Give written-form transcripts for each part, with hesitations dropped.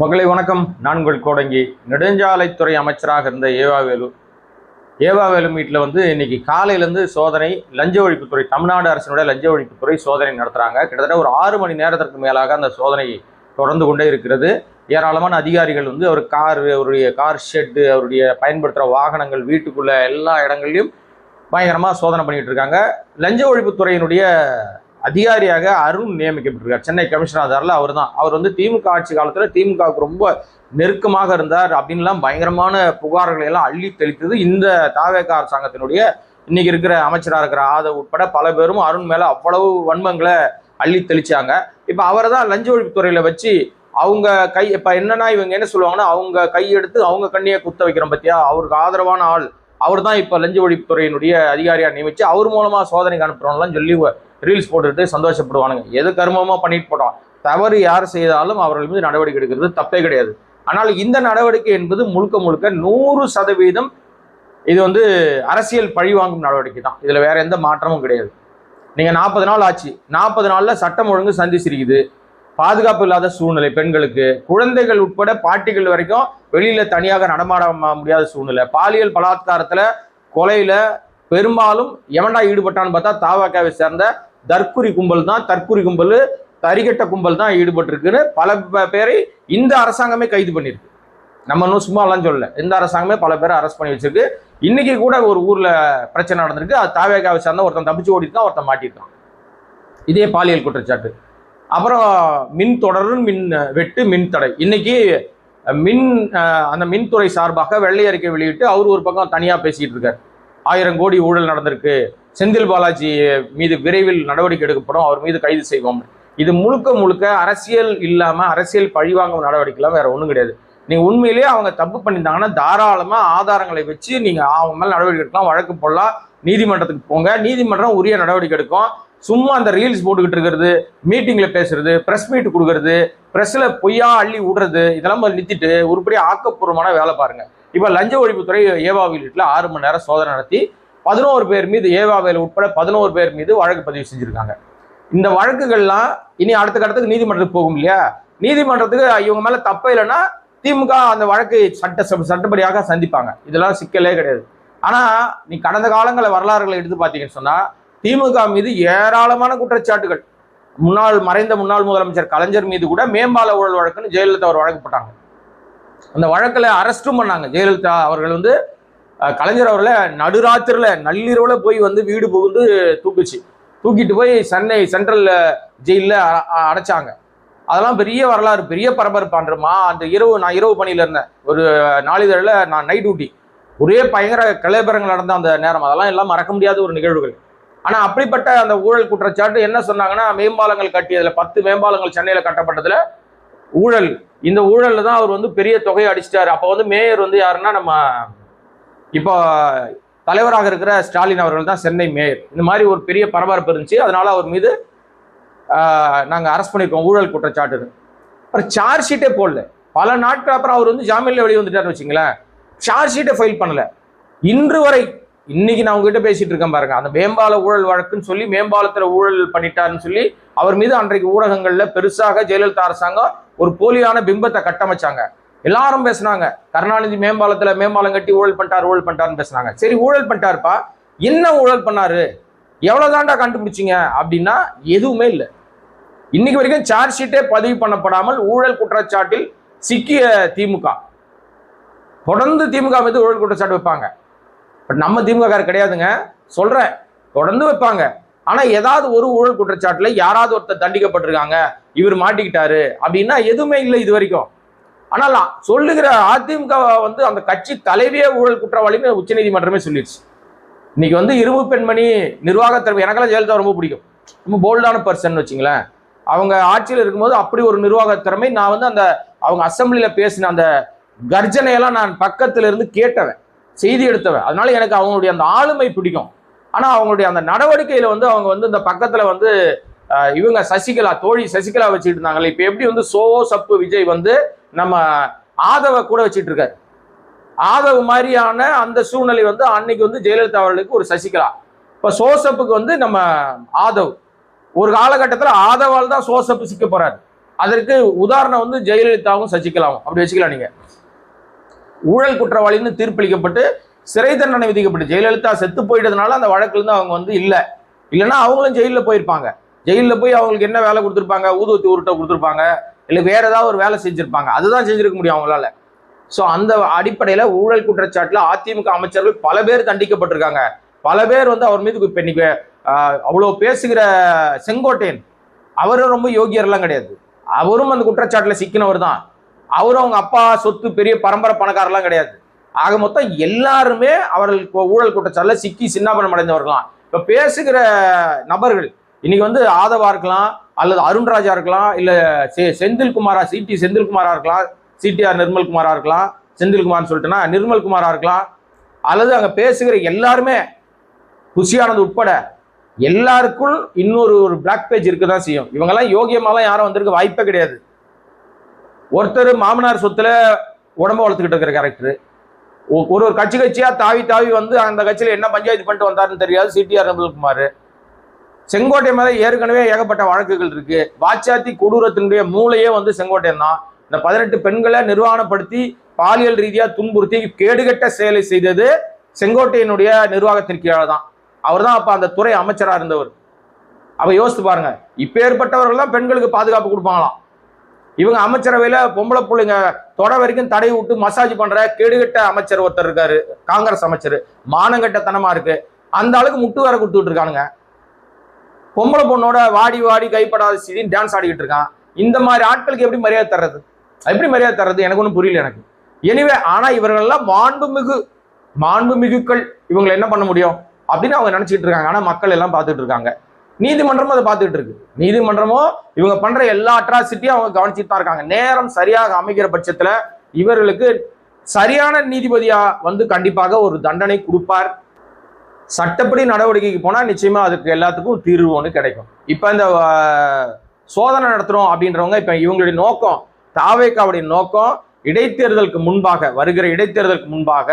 மக்களை வணக்கம். நான் உங்கள் கோடங்கி. நெடுஞ்சாலைத்துறை அமைச்சராக இருந்த ஏவாவேலு வீட்டில் இன்னைக்கு காலையிலேருந்து சோதனை. லஞ்ச ஒழிப்புத்துறை, தமிழ்நாடு அரசினுடைய லஞ்ச ஒழிப்புத்துறை சோதனை நடத்துகிறாங்க. கிட்டத்தட்ட ஒரு 6 மணி நேரத்திற்கு மேலாக அந்த சோதனை தொடர்ந்து கொண்டே இருக்கிறது. ஏராளமான அதிகாரிகள் அவருடைய கார் ஷெட்டு, அவருடைய பயன்படுத்துகிற வாகனங்கள், வீட்டுக்குள்ள எல்லா இடங்கள்லையும் பயங்கரமாக சோதனை பண்ணிட்டு இருக்காங்க. லஞ்ச ஒழிப்புத்துறையினுடைய அதிகாரியாக அருண் நியமிக்கப்பட்டிருக்கார். சென்னை கமிஷனர் அவர் திமுக ஆட்சி காலத்தில் திமுகவுக்கு ரொம்ப நெருக்கமாக இருந்தார் அப்படின்லாம் பயங்கரமான புகார்களை எல்லாம் அள்ளி தெளித்தது இந்த தாவேக அரசாங்கத்தினுடைய இன்னைக்கு இருக்கிற அமைச்சராக இருக்கிற ஆதவ் உட்பட பல பேரும் அருண் மேல அவ்வளவு வன்மங்களை அள்ளி தெளிச்சாங்க. இப்ப அவரை தான் லஞ்ச ஒழிப்புத்துறையில வச்சு அவங்க இப்ப என்னன்னா இவங்க என்ன சொல்லுவாங்கன்னா, அவங்க கையெடுத்து அவங்க கண்ணியை குத்த வைக்கிறோம் பத்தியா, அவருக்கு ஆதரவான ஆள் அவர் தான் இப்ப லஞ்ச ஒழிப்புத்துறையினுடைய அதிகாரியா நியமிச்சு அவர் மூலமா சோதனைக்கு அனுப்புறோம்லாம் சொல்லி ரீல்ஸ் போட்டுட்டு சந்தோஷப்படுவானுங்க. எது கர்மமா பண்ணிட்டு போட்டோம். தவறு யார் செய்தாலும் அவர்கள் மீது நடவடிக்கை எடுக்கிறது தப்பே கிடையாது. ஆனால் இந்த நடவடிக்கை என்பது முழுக்க 100% இது அரசியல் பழிவாங்கும் நடவடிக்கை தான். இதுல வேற எந்த மாற்றமும் கிடையாது. நீங்க 40 நாள் ஆச்சு, 40 நாள்ல சட்டம் ஒழுங்கு சந்திச்சிருக்குது. பாதுகாப்பு இல்லாத சூழ்நிலை, பெண்களுக்கு, குழந்தைகள் உட்பட பாட்டிகள் வரைக்கும் வெளியில தனியாக நடமாட முடியாத சூழ்நிலை, பாலியல் பலாத்காரத்துல, கொலையில பெரும்பாலும் எவன்டா ஈடுபட்டான்னு பார்த்தா தாவகாவை சேர்ந்த தற்குறி கும்பல் தான். தற்குறி கும்பல், தரிகட்ட கும்பல் தான் ஈடுபட்டிருக்குன்னு பல பேரை இந்த அரசாங்கமே கைது பண்ணிருக்கு. நம்ம இன்னும் சும்மா எல்லாம் சொல்லல, இந்த அரசாங்கமே பல பேரை அரெஸ்ட் பண்ணி வச்சிருக்கு. இன்னைக்கு கூட ஒரு ஊர்ல பிரச்சனை நடந்திருக்கு. அது தாவேகாவை சேர்ந்த ஒருத்தன் தப்பிச்சு ஓடிருக்கான், ஒருத்தன் மாட்டிருக்கான். இதே பாலியல் குற்றச்சாட்டு. அப்புறம் மின் தொடர், மின் வெட்டு, மின் தடை. இன்னைக்கு அந்த மின்துறை சார்பாக வெள்ளை அறிக்கை வெளியிட்டு அவர் ஒரு பக்கம் தனியா பேசிட்டு இருக்காரு. 1000 கோடி ஊழல் நடந்திருக்கு, செந்தில் பாலாஜி மீது விரைவில் நடவடிக்கை எடுக்கப்படும், அவர் மீது கைது செய்வோம். இது முழுக்க அரசியல் இல்லாம அரசியல் பழிவாங்கும் நடவடிக்கை எல்லாம் வேற ஒண்ணும் கிடையாது. நீங்க உண்மையிலேயே அவங்க தப்பு பண்ணியிருந்தாங்கன்னா தாராளமா ஆதாரங்களை வச்சு நீங்க அவங்க மேல நடவடிக்கை எடுக்கலாம், வழக்கு போடலாம், நீதிமன்றத்துக்கு போங்க, நீதிமன்றம் உரிய நடவடிக்கை எடுக்கும். சும்மா அந்த ரீல்ஸ் போட்டுக்கிட்டு இருக்கிறது, மீட்டிங்ல பேசுறது, பிரஸ் மீட் கொடுக்கறது, பிரஸ்ல பொய்யா அள்ளி விடுறது, இதெல்லாம் நிறுத்திட்டு உருப்படியா ஆக்கப்பூர்வமான வேலை பாருங்க. இப்ப லஞ்ச ஒழிப்புத்துறை ஏவாவேலு வீட்டில் 6 மணி நேரம் சோதனை நடத்தி 11 பேர் மீது, ஏவாவேலு உட்பட 11 பேர் மீது வழக்கு பதிவு செஞ்சிருக்காங்க. இந்த வழக்குகள்லாம் இனி அடுத்த கட்டத்துக்கு நீதிமன்றத்துக்கு போகும் இல்லையா? நீதிமன்றத்துக்கு இவங்க மேல தப்ப இல்லைன்னா திமுக அந்த வழக்கை சட்டப்படியாக சந்திப்பாங்க. இதெல்லாம் சிக்கலே கிடையாது. ஆனா நீ கடந்த காலங்கள வரலாறுகளை எடுத்து பார்த்தீங்கன்னு சொன்னா திமுக மீது ஏராளமான குற்றச்சாட்டுகள். மறைந்த முன்னாள் முதலமைச்சர் கலைஞர் மீது கூட மேம்பால ஊழல் வழக்குன்னு ஜெயலலிதா அவர் வழக்கு போட்டாங்க. அந்த வழக்கில் அரெஸ்டும் பண்ணாங்க. ஜெயலலிதா அவர்கள் கலைஞர் அவர்களை நடுராத்திரில நள்ளிரவுல போய் வீடு புகுந்து தூக்கிட்டு போய் சென்னை சென்ட்ரல் ஜெயிலில் அடைச்சாங்க. அதெல்லாம் பெரிய வரலாறு, பெரிய பரபரப்பான்றமா. அந்த நான் இரவு பணியில இருந்தேன். ஒரு நாளிதழில் நான் நைட் டியூட்டி. ஒரே பயங்கர கலைபரங்கள் நடந்த அந்த நேரம். அதெல்லாம் எல்லாம் மறக்க முடியாத ஒரு நிகழ்வுகள். ஆனா அப்படிப்பட்ட அந்த ஊழல் குற்றச்சாட்டு என்ன சொன்னாங்கன்னா, மேம்பாலங்கள் கட்டியதுல 10 மேம்பாலங்கள் சென்னையில கட்டப்பட்டதுல ஊழல், இந்த ஊழல்ல தான் அவர் பெரிய தொகையை அடிச்சிட்டாரு. அப்ப மேயர் யாருன்னா நம்ம இப்போ தலைவராக இருக்கிற ஸ்டாலின் அவர்கள் தான் சென்னை மேயர். இந்த மாதிரி ஒரு பெரிய பரபரப்பு இருந்துச்சு. அதனால அவர் மீது நாங்க அரெஸ்ட் பண்ணிருக்கோம் ஊழல் குற்றச்சாட்டு. அப்புறம் சார்ஜ் ஷீட்டே போடல. பல நாட்கள் அப்புறம் அவர் ஜாமீன்ல வெளியே வந்துட்டாரு வச்சுங்களேன். சார்ஜ் ஷீட்டை ஃபைல் பண்ணல. இன்று வரை இன்னைக்கு நான் உங்ககிட்ட பேசிட்டு இருக்கேன் பாருங்க, அந்த மேம்பால ஊழல் வழக்குன்னு சொல்லி மேம்பாலத்துல ஊழல் பண்ணிட்டாருன்னு சொல்லி அவர் மீது அன்றைக்கு ஊடகங்கள்ல பெருசாக ஜெயலலிதா அரசாங்கம் ஒரு போலியான பிம்பத்தை கட்டமைச்சாங்க. எல்லாரும் பேசினாங்க, கருணாநிதி மேம்பாலம் கட்டி ஊழல் பண்ணிட்டாருன்னு பேசினாங்க. சரி, ஊழல் பண்ணிட்டாருப்பா, என்ன ஊழல் பண்ணாரு, எவ்வளவுதான்டா கண்டுபிடிச்சிங்க அப்படின்னா எதுவுமே இல்லை. இன்னைக்கு வரைக்கும் சார்ஜ் ஷீட்டே பதிவு பண்ணப்படாமல் ஊழல் குற்றச்சாட்டில் சிக்கிய திமுக. தொடர்ந்து திமுக மீது ஊழல் குற்றச்சாட்டு வைப்பாங்க. பட் நம்ம திமுக கிடையாதுங்க, சொல்றேன், தொடர்ந்து வைப்பாங்க. ஆனா ஏதாவது ஒரு ஊழல் குற்றச்சாட்டுல யாராவது ஒருத்தர் தண்டிக்கப்பட்டிருக்காங்க, இவர் மாட்டிக்கிட்டாரு அப்படின்னா எதுவுமே இல்லை இது வரைக்கும். ஆனால் சொல்லுகிற அதிமுக அந்த கட்சி தலைவியே ஊழல் குற்றவாளின்னு உச்ச நீதிமன்றமே சொல்லிடுச்சு. இன்னைக்கு இரும்பு பெண்மணி நிர்வாகத்திறமை, எனக்கெல்லாம் ஜெயலலிதா ரொம்ப பிடிக்கும், ரொம்ப போல்டான பர்சன் வச்சுங்களேன். அவங்க ஆட்சியில் இருக்கும்போது அப்படி ஒரு நிர்வாக திறமை. நான் அந்த அவங்க அசம்பிளியில பேசின அந்த கர்ஜனையெல்லாம் நான் பக்கத்துல இருந்து கேட்டவன், செய்தி எடுத்தவன். அதனால எனக்கு அவங்களுடைய அந்த ஆளுமை பிடிக்கும். ஆனா அவங்களுடைய அந்த நடவடிக்கையில அவங்க இந்த பக்கத்துல இவங்க சசிகலா, தோழி சசிகலா வச்சுட்டு இருந்தாங்களே, இப்ப எப்படி சோ சப்பு விஜய் நம்ம ஆதவ கூட வச்சுட்டு இருக்காரு. ஆதவ மாதிரியான அந்த சூழ்நிலை அன்னைக்கு ஜெயலலிதா அவர்களுக்கு ஒரு சசிகலா. இப்ப சோசப்புக்கு நம்ம ஆதவ். ஒரு காலகட்டத்தில் ஆதவால் தான் சோசப்பு சிக்க போறாரு. அதற்கு உதாரணம் வந்து ஜெயலலிதாவும் சசிகலாவும் அப்படி வச்சுக்கலாம். நீங்க ஊழல் குற்றவாளின்னு தீர்ப்பளிக்கப்பட்டு சிறை தண்டனை விதிக்கப்பட்டு ஜெயலலிதா செத்து போயிட்டதுனால அந்த வழக்குல இருந்து அவங்க வந்து இல்லைன்னா அவங்களும் ஜெயிலில் போயிருப்பாங்க. ஜெயிலில் போய் அவங்களுக்கு என்ன வேலை கொடுத்துருப்பாங்க, ஊதுவத்தி உருட்டை கொடுத்துருப்பாங்க, இல்லை வேற ஏதாவது ஒரு வேலை செஞ்சிருப்பாங்க. அதுதான் செஞ்சிருக்க முடியும் அவங்களால. ஸோ அந்த அடிப்படையில் ஊழல் குற்றச்சாட்டில் அதிமுக அமைச்சர்கள் பல பேர் தண்டிக்கப்பட்டிருக்காங்க. பல பேர் வந்து அவர் மீது இப்போ இன்னைக்கு அவ்வளோ பேசுகிற செங்கோட்டையன் அவரும் ரொம்ப யோகியர்லாம் கிடையாது. அவரும் அந்த குற்றச்சாட்டில் சிக்கினவர் தான். அவரும் அவங்க அப்பா சொத்து பெரிய பரம்பரை பணக்காரெல்லாம் கிடையாது. ஆக மொத்தம் எல்லாருமே அவர்கள் ஊழல் குற்றச்சாட்டில் சிக்கி சின்னாபனம் அடைந்தவர்களாம். இப்போ பேசுகிற நபர்கள் இன்னைக்கு வந்து ஆதவா இருக்கலாம், அல்லது அருண்ராஜா இருக்கலாம், இல்லை செந்தில்குமாரா செந்தில்குமாரா இருக்கலாம், சிடிஆர் நிர்மல்குமாரா இருக்கலாம், செந்தில்குமார்னு சொல்லிட்டுனா நிர்மல்குமாரா இருக்கலாம், அல்லது அங்கே பேசுகிற எல்லாருமே குஷியானது உட்பட எல்லாருக்கும் இன்னொரு பிளாக் பேஜ் இருக்குதான் செய்யும். இவங்கெல்லாம் யோகியமாலாம் யாரும் வந்திருக்க வாய்ப்பே கிடையாது. ஒருத்தர் மாமனார் சொத்துல உடம்ப வளர்த்துக்கிட்டு இருக்கிற கேரக்டர், ஒரு கட்சியா தாவி வந்து அந்த கட்சியில என்ன பஞ்சாயத்து பண்ணிட்டு வந்தாருன்னு தெரியாது சிடிஆர் நிர்மல்குமார். செங்கோட்டை மேல ஏற்கனவே ஏகப்பட்ட வழக்குகள் இருக்கு. வாச்சாத்தி கொடூரத்தினுடைய மூளையே வந்து செங்கோட்டையன் தான். இந்த 18 பெண்களை நிர்வாணப்படுத்தி பாலியல் ரீதியா துன்புறுத்தி கேடுகட்ட செயலை செய்தது செங்கோட்டையனுடைய நிர்வாகத்தின் கீழே தான். அவர் தான் அப்ப அந்த துறை அமைச்சரா இருந்தவர். அவ யோசித்து பாருங்க, இப்ப ஏற்பட்டவர்கள் தான் பெண்களுக்கு பாதுகாப்பு கொடுப்பாங்களாம். இவங்க அமைச்சரவையில பொம்பளை பிள்ளைங்க தொட வரைக்கும் தடை விட்டு மசாஜ் பண்ற கேடுகட்ட அமைச்சர் ஒருத்தர் இருக்காரு, காங்கிரஸ் அமைச்சர். மானங்கட்டத்தனமா இருக்கு. அந்த அளவுக்கு முட்டு வேற கொடுத்துட்டு இருக்கானுங்க. பொம்பளை பொண்ணோட வாடி கைப்படாத செய்தி டான்ஸ் ஆடிக்கிட்டு இருக்கான். இந்த மாதிரி ஆட்களுக்கு எப்படி மரியாதை தர்றது? எனக்கு ஒன்றும் புரியல எனக்கு. எனிவே, ஆனா இவர்கள்லாம் மாண்புமிகுக்கள், இவங்களை என்ன பண்ண முடியும் அப்படின்னு அவங்க நினைச்சிட்டு இருக்காங்க. ஆனா மக்கள் எல்லாம் பார்த்துட்டு இருக்காங்க. நீதிமன்றமும் அதை பார்த்துட்டு இருக்கு. நீதிமன்றமும் இவங்க பண்ற எல்லா அட்ராசிட்டியும் அவங்க கவனிச்சுட்டு தான் இருக்காங்க. நேரம் சரியாக அமைக்கிற பட்சத்துல இவர்களுக்கு சரியான நீதிபதியா வந்து கண்டிப்பாக ஒரு தண்டனை கொடுப்பார். சட்டப்படி நடவடிக்கைக்கு போனா நிச்சயமா அதுக்கு எல்லாத்துக்கும் தீர்வு ஒன்று கிடைக்கும். இப்ப இந்த சோதனை நடத்துறோம் அப்படின்றவங்க இப்ப இவங்களுடைய நோக்கம், தாவேக்காவுடைய நோக்கம் இடைத்தேர்தலுக்கு முன்பாக, வருகிற இடைத்தேர்தலுக்கு முன்பாக,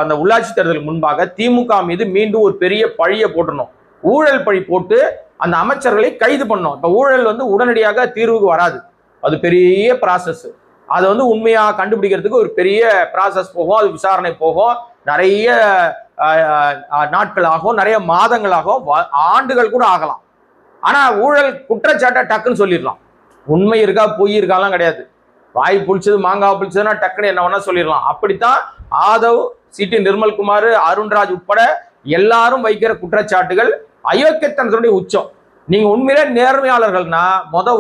அந்த உள்ளாட்சி தேர்தலுக்கு முன்பாக திமுக மீது மீண்டும் ஒரு பெரிய பழியை போட்டணும். ஊழல் பழி போட்டு அந்த அமைச்சர்களை கைது பண்ணணும். இப்ப ஊழல் வந்து உடனடியாக தீர்வுக்கு வராது. அது பெரிய ப்ராசஸ். அதை வந்து உண்மையா கண்டுபிடிக்கிறதுக்கு ஒரு பெரிய ப்ராசஸ் போகும். அது விசாரணை போகும். நிறைய நாட்கள் ஆகும், நிறைய மாதங்களாகும், ஆண்டுகள் கூட ஆகலாம். ஆனா ஊழல் குற்றச்சாட்டை டக்குன்னு சொல்லிடலாம். உண்மை இருக்கா பொய் இருக்காலாம் கிடையாது. வாய் புளிச்சது மாங்காய் புளிச்சதுன்னா டக்குன்னு என்ன வேணா சொல்லிடலாம். அப்படித்தான் ஆதவ், சிடி நிர்மல்குமார், அருண்ராஜ் உட்பட எல்லாரும் வைக்கிற குற்றச்சாட்டுகள் அயோக்கியத்தனத்துடைய உச்சம். நீங்க உண்மையிலே நேர்மையாளர்கள்னா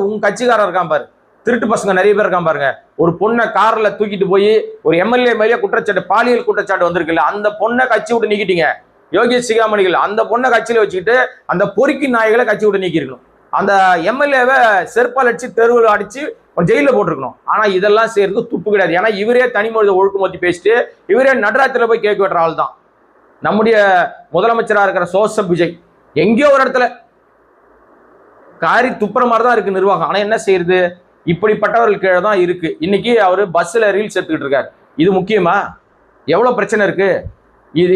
உங்க கட்சிக்காரர் இருக்கான் பாரு, திருட்டு பசங்க நிறைய பேர் இருக்கான் பாருங்க. ஒரு பொண்ணை கார்ல தூக்கிட்டு போய் ஒரு எம்எல்ஏ மேலே குற்றச்சாட்டு, பாலியல் குற்றச்சாட்டு வந்திருக்குல்ல, அந்த பொண்ணை கட்சி விட்டு நீக்கிட்டீங்க. யோகேஷ் சிகாமணிகள் அந்த பொண்ணை கட்சியில வச்சுக்கிட்டு அந்த பொறுக்கி நாய்களை கட்சி விட்டு நீக்கிருக்கணும். அந்த எம்எல்ஏவை செருப்பால் அடிச்சு தெருவில் அடிச்சு ஜெயிலில் போட்டிருக்கணும். ஆனா இதெல்லாம் செய்யறதுக்கு துப்பு கிடையாது. ஏன்னா இவரே தனிமொழி ஒழுக்குமத்தி பேசிட்டு இவரே நடராஜத்துல போய் கேட்க வெட்டுற ஆள் தான் நம்முடைய முதலமைச்சராக இருக்கிற ஜோசப் விஜய். எங்கேயோ ஒரு இடத்துல காரி துப்புற மாதிரி தான் இருக்கு நிர்வாகம். ஆனா என்ன செய்யறது, இப்படிப்பட்டவர்கள் கீழே தான் இருக்கு. இன்னைக்கு அவரு பஸ்ல ரீல்ஸ் எடுத்துக்கிட்டு இருக்காரு. இது முக்கியமா? எவ்வளவு பிரச்சனை இருக்கு.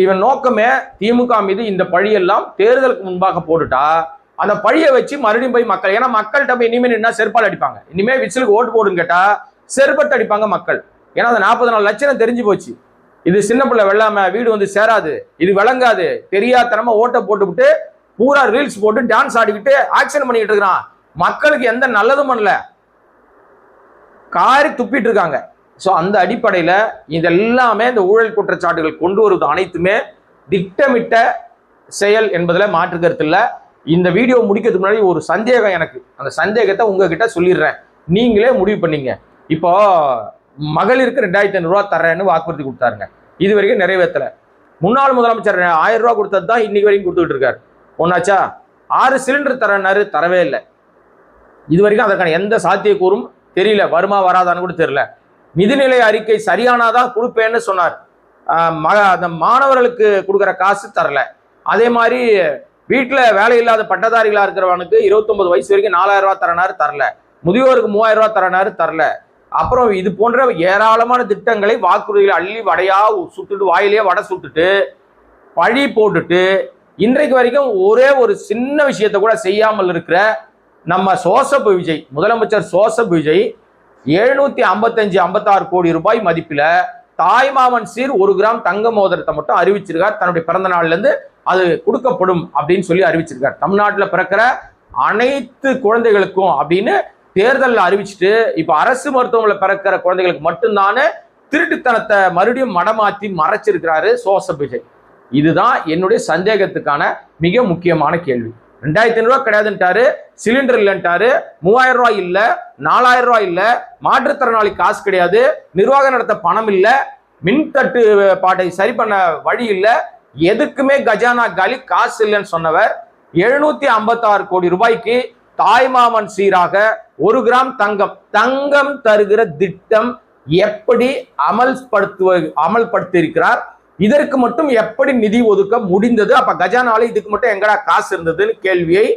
இவன் நோக்கமே திமுக மீது இந்த பழியெல்லாம் தேர்தலுக்கு முன்பாக போட்டுட்டா அந்த பழியை வச்சு மறுபடியும் போய் மக்கள், ஏன்னா மக்கள்கிட்ட போய் இனிமேல் என்ன செருப்பால் அடிப்பாங்க. இனிமே விசிலுக்கு ஓட்டு போடுன்னு கேட்டா செருப்பட்டு அடிப்பாங்க மக்கள். ஏன்னா அந்த 44 லட்சம் தெரிஞ்சு போச்சு. இது சின்ன பிள்ளை வெள்ளாம வீடு வந்து சேராது, இது விளங்காது, தெரியாதனமா ஓட்டை போட்டுவிட்டு பூரா ரீல்ஸ் போட்டு டான்ஸ் ஆடிக்கிட்டு ஆக்ஷன் பண்ணிக்கிட்டு இருக்கிறான். மக்களுக்கு எந்த நல்லதும் பண்ணல, காரி துப்பிட்டு இருக்காங்க. ஸோ அந்த அடிப்படையில் இதெல்லாமே இந்த ஊழல் குற்றச்சாட்டுகள் கொண்டு வருவது அனைத்துமே திட்டமிட்ட செயல் என்பதில் மாற்று கருத்து இல்லை. இந்த வீடியோ முடிக்கிறதுக்கு முன்னாடி ஒரு சந்தேகம் எனக்கு, அந்த சந்தேகத்தை உங்ககிட்ட சொல்லிடுறேன், நீங்களே முடிவு பண்ணீங்க. இப்போ மகளிருக்கு 2500 ரூபா தரேன்னு வாக்குறுதி கொடுத்தாருங்க, இது வரைக்கும் நிறைவேற்றல. முன்னாள் முதலமைச்சர் 1000 ரூபா கொடுத்தது தான் இன்னைக்கு வரைக்கும் கொடுத்துக்கிட்டு இருக்காரு. ஒன்னாச்சா? 6 சிலிண்டர் தரேன்னாரு, தரவே இல்லை. இது வரைக்கும் அதற்கான எந்த சாத்தியக்கூறும் தெரியல, வருமா வராதான்னு கூட தெரியல. நிதிநிலை அறிக்கை சரியானாதான் கொடுப்பேன்னு சொன்னார். அந்த மாணவர்களுக்கு கொடுக்குற காசு தரல. அதே மாதிரி வீட்டில் வேலை இல்லாத பட்டதாரிகளா இருக்கிறவனுக்கு 29 வயசு வரைக்கும் 4000 ரூபா தரனாரு, தரல. முதியோருக்கு 3000 ரூபா தரனாரு, தரல. அப்புறம் இது போன்ற ஏராளமான திட்டங்களை வாக்குறுதிகளை அள்ளி வடையா சுட்டுட்டு, வாயிலே வடை சுட்டுட்டு பழி போட்டுட்டு இன்றைக்கு வரைக்கும் ஒரே ஒரு சின்ன விஷயத்தை கூட செய்யாமல் இருக்கிற நம்ம சோசப் விஜய், முதலமைச்சர் சோசப் விஜய் 755-56 கோடி ரூபாய் மதிப்பில தாய்மாமன் சீர் 1 கிராம் தங்க மோதிரத்தை மட்டும் அறிவிச்சிருக்கார். தன்னுடைய பிறந்த நாள்ல இருந்து அது கொடுக்கப்படும் அப்படின்னு சொல்லி அறிவிச்சிருக்கார். தமிழ்நாட்டில் பிறக்கிற அனைத்து குழந்தைகளுக்கும் அப்படின்னு தேர்தலில் அறிவிச்சுட்டு இப்ப அரசு மருத்துவமனையில் பிறக்கிற குழந்தைகளுக்கு மட்டும்தானே திருட்டுத்தனத்தை மறுபடியும் மடமாத்தி மறைச்சிருக்கிறாரு சோசப் விஜய். இதுதான் என்னுடைய சந்தேகத்துக்கான மிக முக்கியமான கேள்வி. 2500 ரூபாய் கிடையாதுன்ட்டாரு, சிலிண்டர் இல்லைன்ட்டாரு, 3000 ரூபாய் இல்ல, 4000 ரூபாய் இல்ல, மாற்றுத்திறனாளி காசு கிடையாது, நிர்வாகம் நடத்த பணம் இல்ல, மின்தட்டு பாட்டை சரி பண்ண வழி இல்ல, எதுக்குமே கஜானா காலி, காசு இல்லைன்னு சொன்னவர் 756 கோடி ரூபாய்க்கு தாய்மாமன் சீராக 1 கிராம் தங்கம் தருகிற திட்டம் எப்படி அமல்படுத்தி இருக்கிறார்? இதற்கு மட்டும் எப்படி நிதி ஒதுக்க முடிந்தது? அப்ப கஜானால இதுக்கு மட்டும் எங்கடா காசு இருந்ததுன்னு கேள்வியை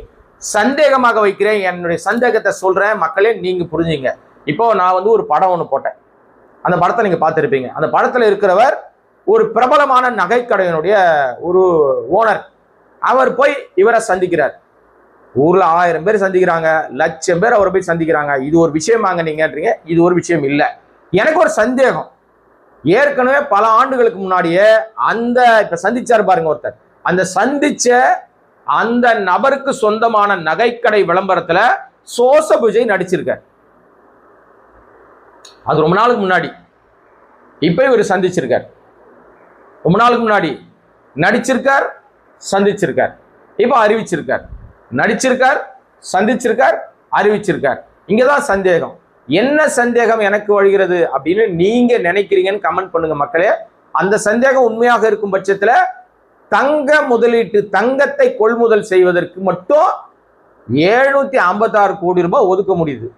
சந்தேகமாக வைக்கிறேன். என்னுடைய சந்தேகத்தை சொல்றேன், மக்களே நீங்க புரிஞ்சுங்க. இப்போ நான் ஒரு படம் ஒன்று போட்டேன், அந்த படத்தை நீங்க பார்த்துருப்பீங்க. அந்த படத்துல இருக்கிறவர் ஒரு பிரபலமான நகைக்கடையினுடைய ஒரு ஓனர். அவர் போய் இவரை சந்திக்கிறார். ஊர்ல 1000 பேர் சந்திக்கிறாங்க, 1,00,000 பேர் அவரை போய் சந்திக்கிறாங்க. இது ஒரு விஷயமாங்க நீங்கன்றீங்க, இது ஒரு விஷயம் இல்லை. எனக்கு ஒரு சந்தேகம். ஏற்கனவே பல ஆண்டுகளுக்கு முன்னாடியே இப்ப சந்திச்சார் பாருங்க ஒருத்தர், அந்த சந்திச்ச அந்த நபருக்கு சொந்தமான நகைக்கடை விளம்பரத்துல சோசப் விஜய் நடிச்சிருக்கார். அது ரொம்ப நாளுக்கு முன்னாடி. இப்ப இவர் சந்திச்சிருக்கார். ரொம்ப நாளுக்கு முன்னாடி நடிச்சிருக்கார், சந்திச்சிருக்கார், இப்ப அறிவிச்சிருக்கார். நடிச்சிருக்கார், சந்திச்சிருக்கார், அறிவிச்சிருக்கார். இங்கதான் சந்தேகம். என்ன சந்தேகம் எனக்கு வருகிறது அப்படின்னு நீங்க நினைக்கிறீங்கன்னு கமெண்ட் பண்ணுங்க மக்களே. அந்த சந்தேகம் உண்மையாக இருக்கும் பட்சத்துல தங்கத்தை கொள்முதல் செய்வதற்கு மட்டும் 756 கோடி ரூபாய் ஒதுக்க முடியுது.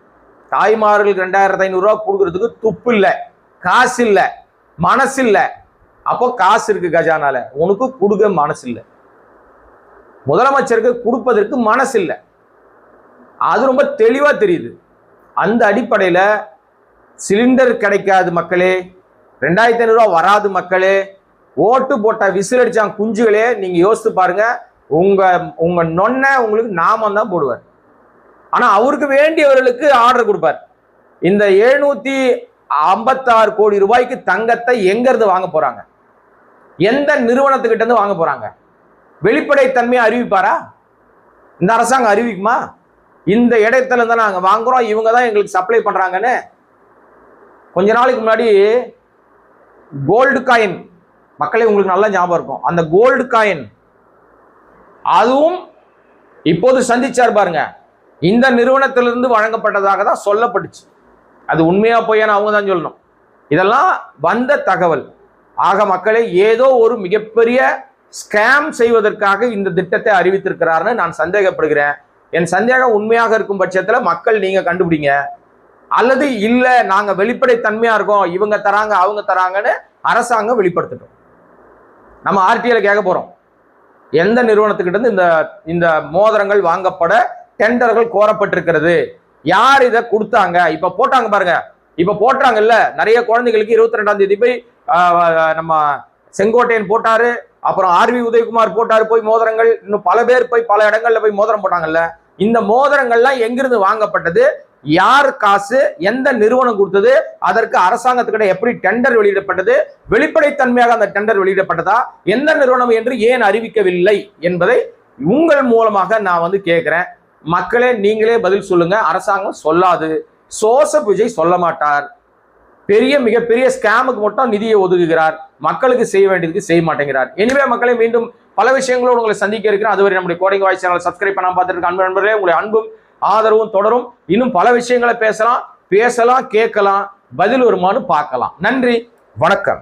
தாய்மார்களுக்கு 2500 ரூபாய் கொடுக்கறதுக்கு துப்பு இல்லை, காசு இல்லை, மனசு இல்லை. அப்போ காசு இருக்கு கஜானால, உனக்கு கொடுக்க மனசு இல்லை. முதலமைச்சருக்கு கொடுப்பதற்கு மனசு இல்லை. அது ரொம்ப தெளிவா தெரியுது. அந்த அடிப்படையில சிலிண்டர் கிடைக்காது மக்களே, 2500 ரூபாய் வராது மக்களே, ஓட்டு போட்ட விசில் அடிச்சாங்க குஞ்சுகளே. நீங்க யோசித்து பாருங்க, உங்க நொன்ன உங்களுக்கு நாமம் தான் போடுவார். ஆனா அவருக்கு வேண்டியவர்களுக்கு ஆர்டர் கொடுப்பார். இந்த 756 கோடி ரூபாய்க்கு தங்கத்தை எங்க இருந்து வாங்க போறாங்க? எந்த நிறுவனத்துக்கிட்ட இருந்து வாங்க போறாங்க? வெளிப்படைத்தன்மையை அறிவிப்பாரா? இந்த அரசாங்கம் அறிவிக்குமா? இந்த இடத்துல இருந்தா நாங்க வாங்குறோம், இவங்க தான் எங்களுக்கு சப்ளை பண்றாங்கன்னு. கொஞ்ச நாளைக்கு முன்னாடி கோல்டு காயின், மக்களே உங்களுக்கு நல்லா ஞாபகம் இருக்கும், அந்த கோல்டு காயின் அதுவும் இப்போது சந்திச்சார் பாருங்க, இந்த நிறுவனத்திலிருந்து வழங்கப்பட்டதாக தான் சொல்லப்பட்டுச்சு. அது உண்மையா போயான்னு அவங்க தான் சொல்லணும். இதெல்லாம் வந்த தகவல். ஆக மக்களே, ஏதோ ஒரு மிகப்பெரிய ஸ்கேம் செய்வதற்காக இந்த திட்டத்தை அறிவித்திருக்கிறார்னு நான் சந்தேகப்படுகிறேன். என் சந்தேகம் உண்மையாக இருக்கும் பட்சத்துல மக்கள் நீங்க கண்டுபிடிங்க. அல்லது இல்ல நாங்க வெளிப்படைத்தன்மையா இருக்கோம், இவங்க தராங்க அவங்க தராங்கன்னு அரசாங்கம் வெளிப்படுத்தட்டும். நம்ம ஆர்டிஐல கேட்க போறோம், எந்த நிறுவனத்துக்கிட்ட இருந்து இந்த மோதிரங்கள் வாங்கப்பட டெண்டர்கள் கோரப்பட்டிருக்கிறது, யார் இதை கொடுத்தாங்க? இப்ப போட்டாங்க பாருங்க, இப்ப போட்டாங்கல்ல, நிறைய குழந்தைகளுக்கு 22ஆம் தேதி போய் நம்ம செங்கோட்டையன் போட்டாரு, அப்புறம் ஆர்வி உதயகுமார் போட்டாரு போய் மோதிரங்கள், இன்னும் பல பேர் போய் பல இடங்கள்ல போய் மோதிரம் போட்டாங்கல்ல. இந்த மோதிரங்கள்லாம் எங்கிருந்து வாங்கப்பட்டது, யார் காசு, எந்த நிறுவனம் கொடுத்தது, அதற்கு அரசாங்கத்துக்கிட்ட எப்படி டெண்டர் வெளியிடப்பட்டது, வெளிப்படைத்தன்மையாக அந்த டெண்டர் வெளியிடப்பட்டதா, எந்த நிறுவனம் என்று ஏன் அறிவிக்கவில்லை என்பதை உங்கள் மூலமாக நான் கேட்கிறேன். மக்களே நீங்களே பதில் சொல்லுங்க. அரசாங்கம் சொல்லாது, சோசப் விஜய் சொல்ல மாட்டார். மிகப்பெரிய ஸ்கேமுக்கு மட்டும் நிதியை ஒதுக்குகிறார், மக்களுக்கு செய்ய வேண்டியதுக்கு செய்ய மாட்டேங்கிறார். எனவே மக்களை மீண்டும் பல விஷயங்களோடு உங்களை சந்திக்க இருக்கிறேன். அதுவரை நம்முடைய கோடிங் வாய்ஸ் சேனலை சப்ஸ்கிரைப் பண்ணாம பார்த்துட்டு அன்பு நண்பர்களே, உங்களுடைய அன்பும் ஆதரவும் தொடரும். இன்னும் பல விஷயங்களை பேசலாம், கேட்கலாம், பதில் வருமானு பார்க்கலாம். நன்றி, வணக்கம்.